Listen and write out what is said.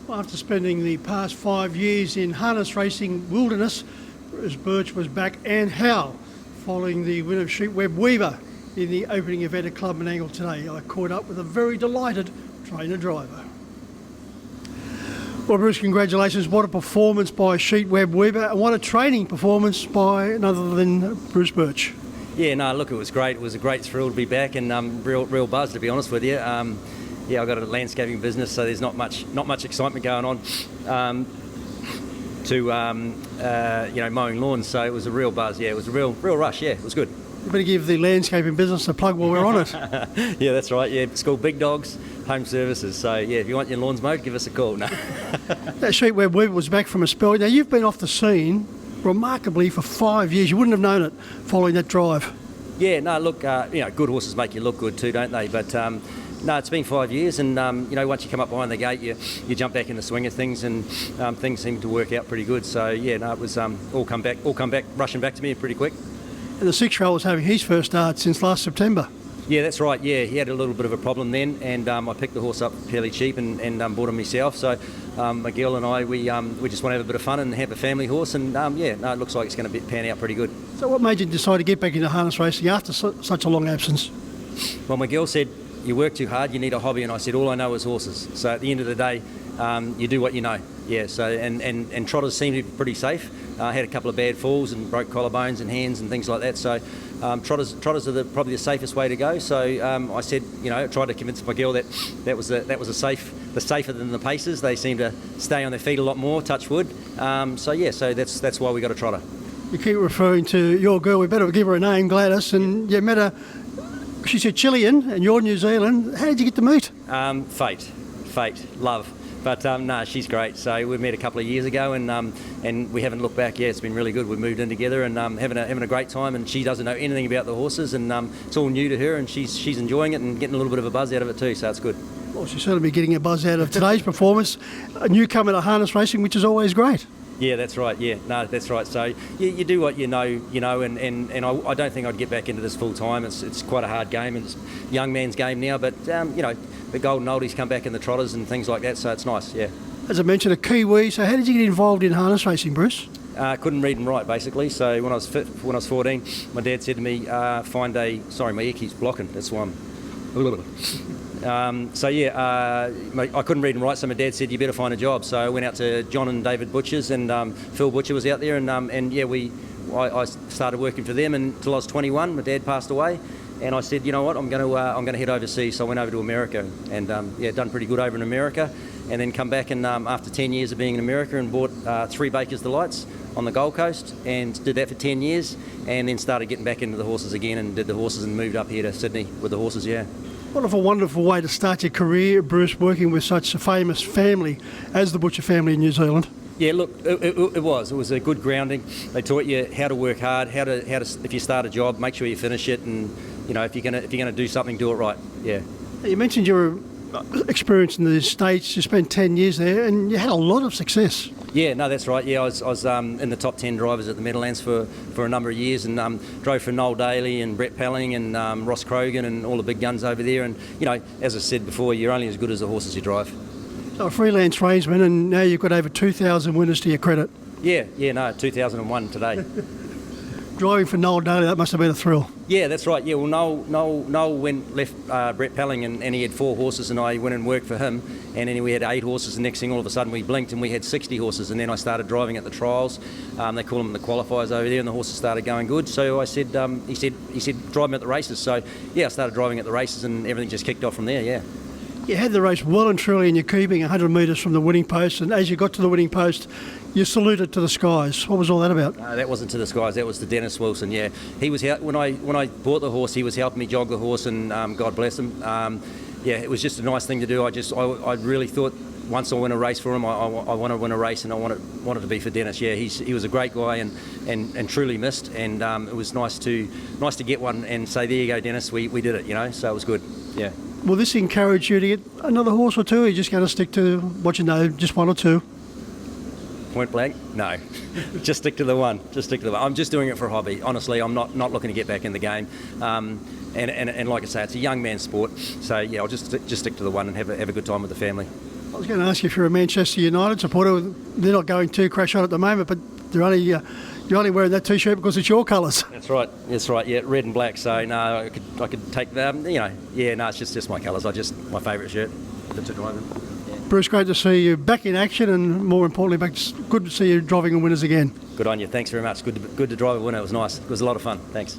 After spending the past 5 years in harness racing wilderness, Bruce Birch was back and how, following the win of Sheepweb Weaver in the opening event at Club Menangle today. I caught up with a very delighted trainer-driver. Well, Bruce, congratulations. What a performance by Sheepweb Weaver, and what a training performance by none other than Bruce Birch. Yeah, no, look, it was great. It was a great thrill to be back, and real buzz, to be honest with you. Yeah, I've got a landscaping business, so there's not much excitement going on mowing lawns. So it was a real buzz. Yeah, it was a real rush. Yeah, it was good. You better give the landscaping business a plug while we're on it. Yeah, that's right. Yeah, it's called Big Dogs Home Services. So yeah, if you want your lawns mowed, give us a call. No. That Sheepweb Weaver was back from a spell. Now you've been off the scene remarkably for 5 years. You wouldn't have known it following that drive. Yeah, no, look, good horses make you look good too, don't they? But no, it's been 5 years, and once you come up behind the gate, you jump back in the swing of things, and things seem to work out pretty good. So yeah, no, it was all come back rushing back to me pretty quick. And the 6-year-old was having his first start since last September. Yeah, that's right. Yeah, he had a little bit of a problem then, and I picked the horse up fairly cheap and bought him myself. So my girl and I, we just want to have a bit of fun and have a family horse, and it looks like it's going to pan out pretty good. So what made you decide to get back into harness racing after such a long absence? Well, my girl said, you work too hard, you need a hobby, and I said, all I know is horses. So at the end of the day, you do what you know. Yeah, so and trotters seem to be pretty safe. I had a couple of bad falls and broke collarbones and hands and things like that. So trotters are probably the safest way to go. So I said, tried to convince my girl that was safer than the paces. They seem to stay on their feet a lot more. Touch wood. So that's why we got a trotter. You keep referring to your girl. We better give her a name, Gladys. And you met her. She said Chilean, and you're New Zealand. How did you get to meet? Fate, love. But no, she's great. So we met a couple of years ago, and we haven't looked back. Yeah, it's been really good. We've moved in together and having a great time. And she doesn't know anything about the horses, and it's all new to her. And she's enjoying it and getting a little bit of a buzz out of it too. So it's good. Well, she'll certainly be getting a buzz out of today's performance. A newcomer to harness racing, which is always great. Yeah, that's right. Yeah, no, that's right. So you do what you know, and I don't think I'd get back into this full time. It's quite a hard game, and it's a young man's game now. But the golden oldies come back in the trotters and things like that. So it's nice. Yeah. As I mentioned, a Kiwi. So how did you get involved in harness racing, Bruce? Couldn't read and write basically. So when I was 14, my dad said to me, sorry, my ear keeps blocking. That's why I couldn't read and write, so my dad said, you better find a job. So I went out to John and David Butcher's, and Phil Butcher was out there, I started working for them until I was 21. My dad passed away, and I said, you know what, I'm going to head overseas. So I went over to America, and done pretty good over in America, and then come back and after 10 years of being in America, and bought 3 Baker's Delights on the Gold Coast, and did that for 10 years, and then started getting back into the horses again, and did the horses, and moved up here to Sydney with the horses. Yeah. What a wonderful way to start your career, Bruce, working with such a famous family as the Butcher family in New Zealand. Yeah, look, it was a good grounding. They taught you how to work hard, how to if you start a job, make sure you finish it, and if you're gonna do something, do it right. Yeah. You mentioned your experience in the States. You spent 10 years there, and you had a lot of success. Yeah, no, that's right. Yeah, I was in the top 10 drivers at the Meadowlands for a number of years, and drove for Noel Daly and Brett Pelling and Ross Krogan and all the big guns over there. And as I said before, you're only as good as the horses you drive. So a freelance rangeman, and now you've got over 2,000 winners to your credit. Yeah, no, 2001 today. Driving for Noel Daly, that must have been a thrill. Yeah, that's right. Yeah, well, Noel left Brett Pelling, and he had 4 horses, and I went and worked for him, and then we had 8 horses, and next thing all of a sudden we blinked and we had 60 horses, and then I started driving at the trials. They call them the qualifiers over there, and the horses started going good. So I said, he said, drive them at the races. So yeah, I started driving at the races, and everything just kicked off from there. Yeah. You had the race well and truly in your keeping, 100 metres from the winning post, and as you got to the winning post, you saluted to the skies. What was all that about? That wasn't to the skies. That was to Dennis Wilson. Yeah, he was when I bought the horse. He was helping me jog the horse, and God bless him. It was just a nice thing to do. I really thought once I win a race for him, I want to win a race, and I wanted to be for Dennis. Yeah, he was a great guy and truly missed, and it was nice to get one and say, there you go, Dennis. We did it. So it was good. Yeah. Will this encourage you to get another horse or two? Or are you just going to stick to what you know, just one or two? Point blank? No. Just stick to the one. I'm just doing it for a hobby. Honestly, I'm not looking to get back in the game. And like I say, it's a young man's sport. So yeah, I'll just stick to the one and have a good time with the family. I was going to ask you if you're a Manchester United supporter. They're not going too crash on at the moment, but you're only wearing that T-shirt because it's your colours. That's right. That's right. Yeah, red and black. So no, I could take them. Yeah, no, it's just my colours. My favourite shirt to drive in. Bruce, great to see you back in action, and more importantly, good to see you driving in winners again. Good on you. Thanks very much. Good to drive a winner. It was nice. It was a lot of fun. Thanks.